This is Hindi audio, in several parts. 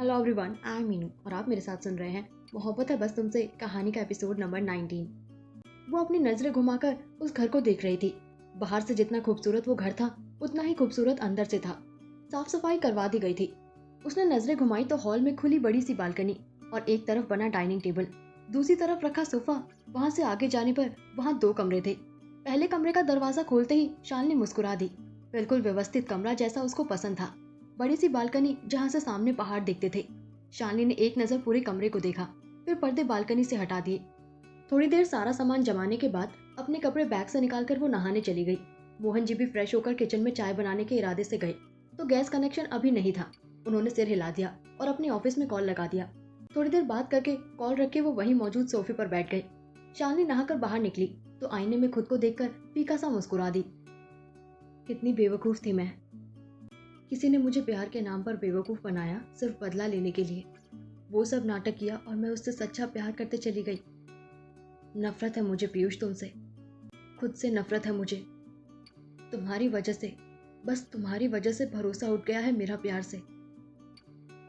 Hello everyone, I am Meenu और आप मेरे साथ सुन रहे हैं मोहब्बत है बस तुमसे कहानी का एपिसोड नंबर 19। वो अपनी नजरें घुमाकर उस घर को देख रही थी। बाहर से जितना खूबसूरत वो घर था उतना ही खूबसूरत अंदर से था। साफ सफाई करवा दी गई थी। उसने नजरें घुमाई तो हॉल में खुली बड़ी सी बालकनी और एक तरफ बना डाइनिंग टेबल, दूसरी तरफ रखा सोफा। वहां से आगे जाने पर वहां दो कमरे थे। पहले कमरे का दरवाजा खोलते ही शालिनी मुस्कुरा दी। बिल्कुल व्यवस्थित कमरा जैसा उसको पसंद था। बड़ी सी बालकनी जहां से सामने पहाड़ दिखते थे। शालिनी ने एक नजर पूरे कमरे को देखा, फिर पर्दे बालकनी से हटा दिए। थोड़ी देर सारा सामान जमाने के बाद अपने कपड़े बैग से निकालकर वो नहाने चली गई। मोहन जी भी फ्रेश होकर किचन में चाय बनाने के इरादे से गए तो गैस कनेक्शन अभी नहीं था। उन्होंने सिर हिला दिया और अपने ऑफिस में कॉल लगा दिया। थोड़ी देर बात करके कॉल रख के वो वहीं मौजूद सोफे पर बैठ गए। शालिनी नहाकर बाहर निकली तो आईने में खुद को देखकर फीका सा मुस्कुरा दी। कितनी बेवकूफ थी मैं। किसी ने मुझे प्यार के नाम पर बेवकूफ बनाया सिर्फ बदला लेने के लिए। वो सब नाटक किया और मैं उससे सच्चा प्यार करते चली गई। नफरत है मुझे पीयूष तुमसे। खुद से नफरत है मुझे। तुम्हारी वजह से, बस तुम्हारी वजह से भरोसा उठ गया है मेरा प्यार से।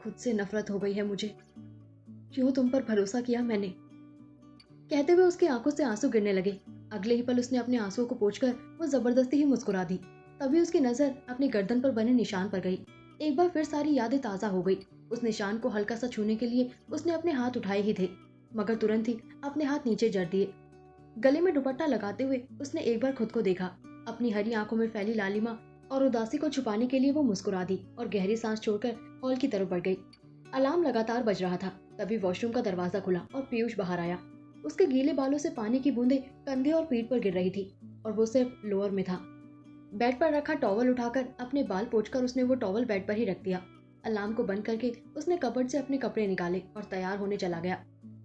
खुद से नफरत हो गई है मुझे। क्यों तुम पर भरोसा किया मैंने। कहते हुए उसकी आंखों से आंसू गिरने लगे। अगले ही पल उसने अपने आंसुओं को पोंछकर वो जबरदस्ती ही मुस्कुरा दी। तभी उसकी नजर अपनी गर्दन पर बने निशान पर गई। एक बार फिर सारी यादें ताजा हो गई। उस निशान को हल्का सा छूने के लिए उसने अपने हाथ उठाए ही थे, मगर तुरंत ही अपने हाथ नीचे जड़ दिए। गले में दुपट्टा लगाते हुए उसने एक बार खुद को देखा। अपनी हरी आंखों में फैली लालिमा और उदासी को छुपाने के लिए वो मुस्कुरा दी और गहरी सांस छोड़कर हॉल की तरफ बढ़ गई। अलार्म लगातार बज रहा था। तभी वॉशरूम का दरवाजा खुला और पीयूष बाहर आया। उसके गीले बालों से पानी की बूंदें कंधे और पीठ पर गिर रही थी और वो सिर्फ लोअर में था। बेड पर रखा टॉवल उठाकर अपने बाल पोंछकर उसने वो टॉवल बेड पर ही रख दिया। अलार्म को बंद करके उसने कपबोर्ड से अपने कपड़े निकाले और तैयार होने चला गया।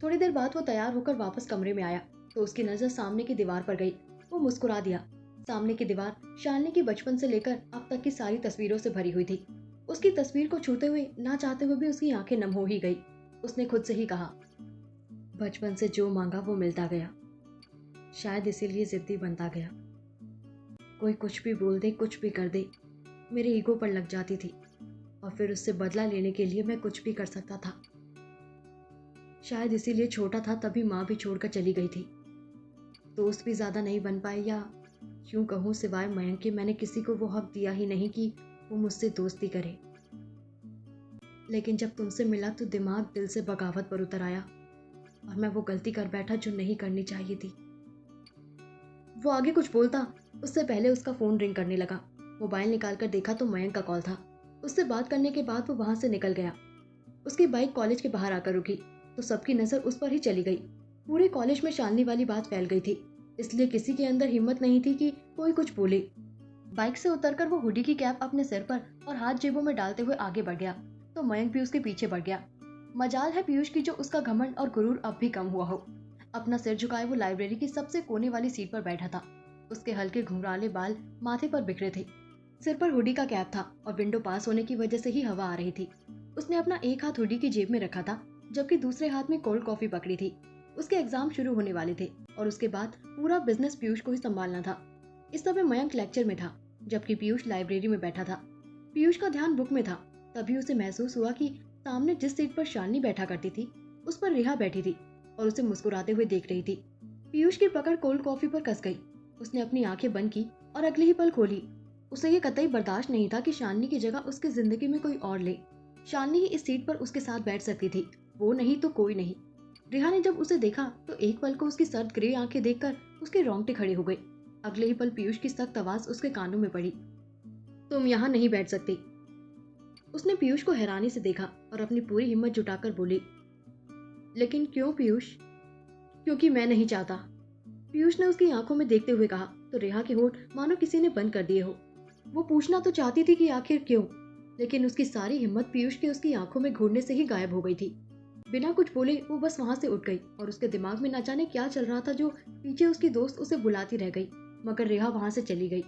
थोड़ी देर बाद वो तैयार होकर वापस कमरे में आया तो उसकी नजर सामने की दीवार पर गई। वो मुस्कुरा दिया। सामने की दीवार शालिनी की बचपन से लेकर अब तक की सारी तस्वीरों से भरी हुई थी। उसकी तस्वीर को छूते हुए ना चाहते हुए भी उसकी आंखें नम हो ही गई। उसने खुद से ही कहा, बचपन से जो मांगा वो मिलता गया, शायद इसीलिए जिद्दी बनता गया। कोई कुछ भी बोल दे, कुछ भी कर दे, मेरे ईगो पर लग जाती थी और फिर उससे बदला लेने के लिए मैं कुछ भी कर सकता था। शायद इसीलिए छोटा था तभी माँ भी छोड़कर चली गई थी। दोस्त भी ज्यादा नहीं बन पाए, या यूं कहूँ सिवाय मयंक के मैंने किसी को वो हक दिया ही नहीं कि वो मुझसे दोस्ती करे। लेकिन जब तुमसे मिला तो दिमाग दिल से बगावत पर उतर आया और मैं वो गलती कर बैठा जो नहीं करनी चाहिए थी। वो आगे कुछ बोलता उससे पहले उसका फोन रिंग करने लगा। मोबाइल निकालकर देखा तो मयंक का कॉल था। उससे बात करने के बाद वो वहां से निकल गया। उसकी बाइक कॉलेज के बाहर आकर रुकी तो सबकी नजर उस पर ही चली गई। पूरे कॉलेज में शालिनी वाली बात फैल गई थी, इसलिए किसी के अंदर हिम्मत नहीं थी कि कोई कुछ बोले। बाइक से उतरकर वो हुडी की कैप अपने सिर पर और हाथ जेबों में डालते हुए आगे बढ़ गया तो मयंक भी उसके पीछे बढ़ गया। मजाल है पीयूष की जो उसका घमंड और गुरूर अब भी कम हुआ हो। अपना सिर झुकाए वो लाइब्रेरी की सबसे कोने वाली सीट पर बैठा था। उसके हल्के घुंघराले बाल माथे पर बिखरे थे। सिर पर हुडी का कैप था और विंडो पास होने की वजह से ही हवा आ रही थी। उसने अपना एक हाथ हुडी की जेब में रखा था जबकि दूसरे हाथ में कोल्ड कॉफी पकड़ी थी। उसके एग्जाम शुरू होने वाले थे और उसके बाद पूरा बिजनेस पीयूष को ही संभालना था। इस समय मयंक लेक्चर में था जबकि पीयूष लाइब्रेरी में बैठा था। पीयूष का ध्यान बुक में था। तभी उसे महसूस हुआ कि सामने जिस सीट पर शालिनी बैठा करती थी उस पर रिहा बैठी थी और उसे मुस्कुराते हुए देख रही थी। पीयूष की पकड़ कोल्ड कॉफी पर कस गई। उसने अपनी आंखें बंद की और अगले ही पल खोली। उसे ये कतई बर्दाश्त नहीं था कि शालिनी की जगह उसकी जिंदगी में कोई और ले। शालिनी ही इस सीट पर उसके साथ बैठ सकती थी, वो नहीं तो कोई नहीं। रिहा ने जब उसे देखा तो एक पल को उसकी सर्द ग्रे आंखें देखकर उसके रोंगटे खड़े हो गए। अगले ही पल पीयूष की सख्त आवाज उसके कानों में पड़ी, तुम यहाँ नहीं बैठ सकती। उसने पीयूष को हैरानी से देखा और अपनी पूरी हिम्मत जुटाकर बोली, लेकिन क्यों पीयूष। क्योंकि मैं नहीं चाहता। पीयूष ने उसकी आंखों में देखते हुए कहा तो रेहा के होठ मानो किसी ने बंद कर दिए हो। वो पूछना तो चाहती थी कि आखिर क्यों, लेकिन उसकी सारी हिम्मत पीयूष के उसकी आंखों में घूरने से ही गायब हो गई थी। बिना कुछ बोले वो बस वहां से उठ गई और उसके दिमाग में न जाने क्या चल रहा था जो पीछे उसकी दोस्त उसे बुलाती रह गई, मगर रेहा वहां से चली गई।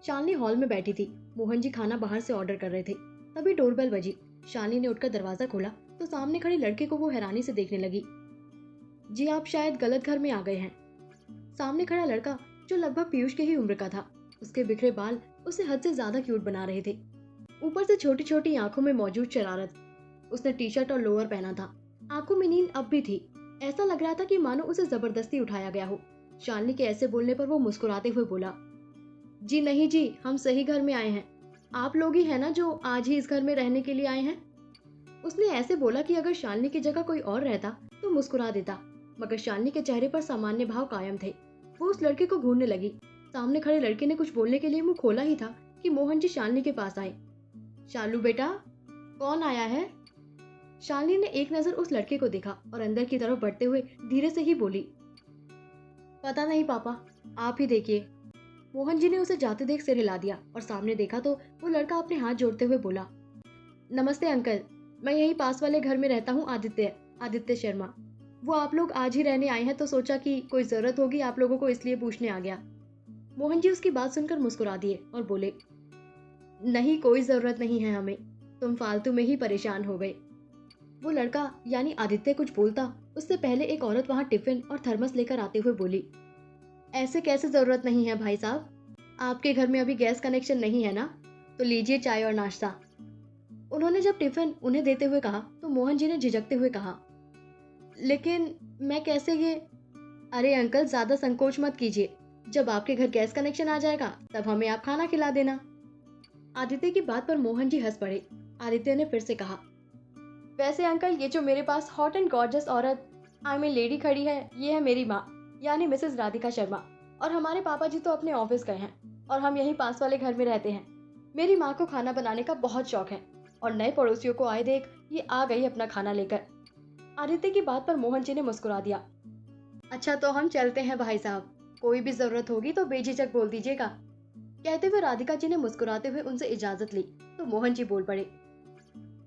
शालिनी हॉल में बैठी थी। मोहन जी खाना बाहर से ऑर्डर कर रहे थे। तभी डोरबेल बजी। शालिनी ने उठकर दरवाजा खोला तो सामने खड़े लड़के को वो हैरानी से देखने लगी। जी आप शायद गलत घर में आ गए हैं। सामने खड़ा लड़का जो लगभग पीयूष के ही उम्र का था, उसके बिखरे बाल उसे हद से ज्यादा क्यूट बना रहे थे। ऊपर से छोटी छोटी आंखों में मौजूद शरारत। उसने टी शर्ट और लोअर पहना था। आंखों में नींद अब भी थी। ऐसा लग रहा था कि मानो उसे जबरदस्ती उठाया गया हो। शालिनी के ऐसे बोलने पर वो मुस्कुराते हुए बोला, जी नहीं जी, हम सही घर में आए हैं। आप लोग ही हैं ना जो आज ही इस घर में रहने के लिए आए हैं। उसने ऐसे बोला कि अगर शालिनी की जगह कोई और रहता तो मुस्कुरा देता, मगर शालिनी के चेहरे पर सामान्य भाव कायम थे। वो उस लड़के को घूरने लगी। सामने खड़े लड़के ने कुछ बोलने के लिए मुंह खोला ही था कि मोहन जी शालिनी के पास आए। शालू बेटा, कौन आया है? शालिनी ने एक नजर उस लड़के को देखा और अंदर की तरफ बढ़ते हुए धीरे से ही बोली, पता नहीं पापा, आप ही देखिए। मोहन जी ने उसे जाते देख सिर हिला दिया और सामने देखा तो वो लड़का अपने हाथ जोड़ते हुए बोला, नमस्ते अंकल, मैं यही पास वाले घर में रहता हूँ, आदित्य आदित्य शर्मा। वो आप लोग आज ही रहने आए हैं तो सोचा कि कोई जरूरत होगी आप लोगों को, इसलिए पूछने आ गया। मोहन जी उसकी बात सुनकर मुस्कुरा दिए और बोले, नहीं कोई जरूरत नहीं है हमें, तुम फालतू में ही परेशान हो गए। वो लड़का यानी आदित्य कुछ बोलता उससे पहले एक औरत वहां टिफिन और थर्मस लेकर आते हुए बोली, ऐसे कैसे जरूरत नहीं है भाई साहब, आपके घर में अभी गैस कनेक्शन नहीं है ना, तो लीजिए चाय और नाश्ता। उन्होंने जब टिफिन उन्हें देते हुए कहा तो मोहन जी ने झिझकते हुए कहा, लेकिन मैं कैसे ये। अरे अंकल, ज्यादा संकोच मत कीजिए, जब आपके घर गैस कनेक्शन आ जाएगा तब हमें आप खाना खिला देना। आदित्य की बात पर मोहन जी हंस पड़े। आदित्य ने फिर से कहा, वैसे अंकल, ये जो मेरे पास हॉट एंड गॉर्जियस औरत आई मीन लेडी खड़ी है, ये है मेरी माँ यानी मिसेस राधिका शर्मा। और हमारे पापा जी तो अपने ऑफिस गए हैं और हम यहीं पास वाले घर में रहते हैं। मेरी माँ को खाना बनाने का बहुत शौक है और नए पड़ोसियों को आए देख ये आ गई अपना खाना लेकर। आदित्य की बात पर मोहन जी ने मुस्कुरा दिया। अच्छा तो हम चलते हैं भाई साहब, कोई भी जरूरत होगी तो बेझिझक बोल दीजिएगा। कहते हुए राधिका जी ने मुस्कुराते हुए उनसे इजाजत ली तो मोहन जी बोल पड़े,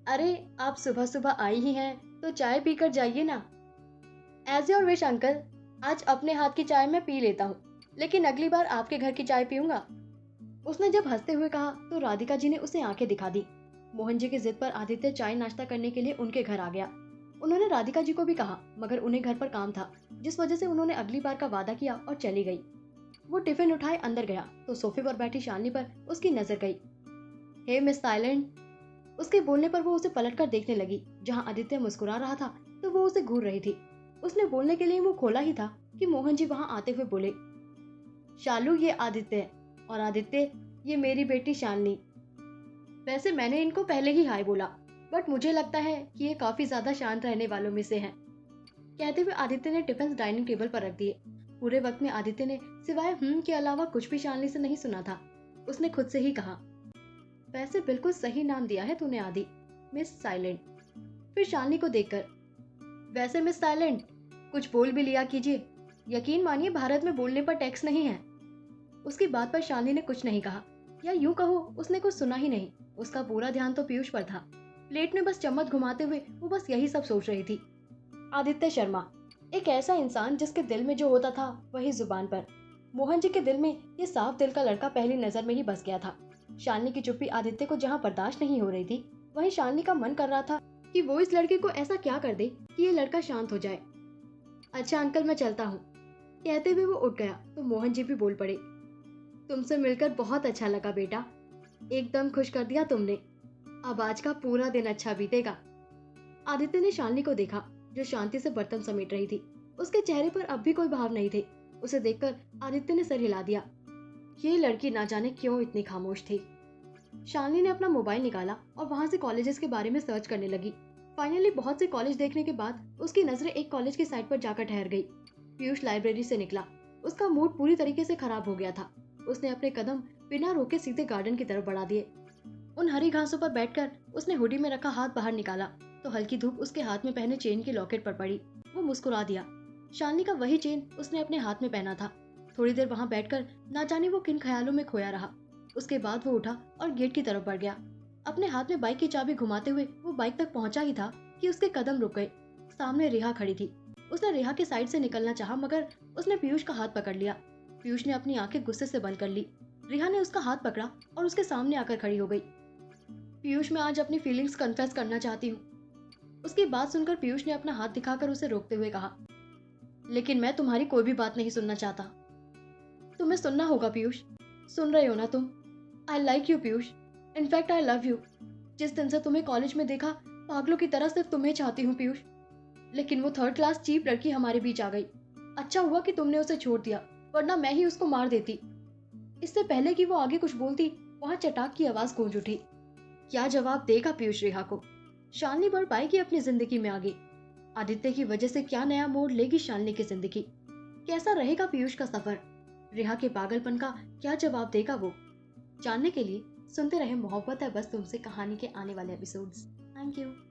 अरे आप सुबह सुबह आई ही हैं तो चाय पीकर जाइए ना। एज योर विश अंकल, आज अपने हाथ की चाय मैं पी लेता हूँ, लेकिन अगली बार आपके घर की चाय पीऊंगा। उसने जब हंसते हुए कहा तो राधिका जी ने उसे आंखें दिखा दी। मोहन जी की जिद पर आदित्य चाय नाश्ता करने के लिए उनके घर आ गया। उन्होंने राधिका जी को भी कहा, मगर उन्हें घर पर काम था जिस वजह से उन्होंने अगली बार का वादा किया और चली गई। वो टिफिन उठाए अंदर गया तो सोफे पर बैठी शालिनी पर उसकी नजर गई। हे मिस साइलेंट, उसके बोलने पर वो उसे पलटकर देखने लगी। जहां आदित्य मुस्कुरा रहा था तो वो उसे घूर रही थी। उसने बोलने के लिए मुंह खोला ही था कि मोहन जी वहां आते हुए बोले, शालू ये आदित्य है और आदित्य ये मेरी बेटी शालिनी। वैसे मैंने इनको पहले ही हाय बोला, बट मुझे लगता है कि ये काफी ज्यादा शांत रहने वालों में से हैं। कहते हुए आदित्य ने टिफिन डाइनिंग टेबल पर रख दिए। पूरे वक्त में आदित्य ने सिवाय के अलावा कुछ भी शालिनी से नहीं सुना था। उसने खुद से ही कहा, वैसे बिल्कुल सही नाम दिया है तूने आदि, मिस साइलेंट। फिर शालिनी को देखकर, वैसे मिस साइलेंट कुछ बोल भी लिया कीजिए, यकीन मानिए भारत में बोलने पर टैक्स नहीं है। उसकी बात पर शालिनी ने कुछ नहीं कहा, या यूं कहो उसने कुछ सुना ही नहीं। उसका पूरा ध्यान तो पीयूष पर था। प्लेट में बस चम्मच घुमाते हुए वो बस यही सब सोच रही थी। आदित्य शर्मा, एक ऐसा इंसान जिसके दिल में जो होता था वही जुबान पर। मोहन जी के दिल में ये साफ दिल का लड़का पहली नजर में ही बस गया था। शालिनी की चुप्पी आदित्य को जहाँ बर्दाश्त नहीं हो रही थी, वहीं शालिनी का मन कर रहा था कि वो इस लड़के को ऐसा क्या कर दे कि ये लड़का शांत हो जाए। अच्छा अंकल, मैं चलता हूँ। कहते हुए वो उठ गया तो मोहन जी भी बोल पड़े, तुमसे मिलकर बहुत अच्छा लगा बेटा, एकदम खुश कर दिया तुमने। अब आज का पूरा दिन अच्छा बीतेगा। आदित्य ने शालिनी को देखा जो शांति से बर्तन समेट रही थी। उसके चेहरे पर अब भी कोई भाव नहीं थे। उसे देखकर आदित्य ने सर हिला दिया। ये लड़की ना जाने क्यों इतनी खामोश थी। शालिनी ने अपना मोबाइल निकाला और वहां से कॉलेजेस के बारे में सर्च करने लगी। फाइनली बहुत से कॉलेज देखने के बाद उसकी नजरें एक कॉलेज की साइट पर जाकर ठहर गई। पीयूष लाइब्रेरी से निकला। उसका मूड पूरी तरीके से खराब हो गया था। उसने अपने कदम बिना रोके सीधे गार्डन की तरफ बढ़ा दिए। उन हरी घासों पर बैठकर उसने हुडी में रखा हाथ बाहर निकाला तो हल्की धूप उसके हाथ में पहने चेन की लॉकेट पर पड़ी। वो मुस्कुरा दिया। शालिनी का वही चेन उसने अपने हाथ में पहना था। थोड़ी देर वहां बैठकर ना जाने वो किन ख्यालों में खोया रहा। उसके बाद वो उठा और गेट की तरफ बढ़ गया। अपने हाथ में बाइक की चाबी घुमाते हुए वो बाइक तक पहुंचा ही था कि उसके कदम रुक गए। सामने रेहा खड़ी थी। उसने रेहा के साइड से निकलना चाहा, मगर उसने पीयूष का हाथ पकड़ लिया। पीयूष ने अपनी आंखें गुस्से से बंद कर ली। रेहा ने उसका हाथ पकड़ा और उसके सामने आकर खड़ी हो गई। पीयूष, मैं आज अपनी फीलिंग्स कन्फेस करना चाहती हूँ। उसकी बात सुनकर पीयूष ने अपना हाथ दिखाकर उसे रोकते हुए कहा, लेकिन मैं तुम्हारी कोई भी बात नहीं सुनना चाहता। तुम्हें सुनना होगा पीयूष। सुन रहे हो ना तुम? I like you Piyush, in fact I love you. जिस दिन से तुम्हें कॉलेज में देखा पागलों की तरह सिर्फ तुम्हें चाहती हूँ पीयूष, लेकिन वो थर्ड क्लास चीप लड़की हमारे बीच आ गई। अच्छा हुआ कि तुमने उसे छोड़ दिया, वरना मैं ही उसको मार देती। इससे पहले कि वो आगे कुछ बोलती, वहां चटाक की आवाज गूंज उठी। क्या जवाब देगा पीयूष रेहा को? शालिनी बढ़ पाएगी अपनी जिंदगी में आगे? आदित्य की वजह से क्या नया मोड़ लेगी शालिनी की जिंदगी? कैसा रहेगा पीयूष का सफर? रेहा के पागलपन का क्या जवाब देगा वो? जानने के लिए सुनते रहे मोहब्बत है बस तुमसे कहानी के आने वाले एपिसोड्स। Thank you.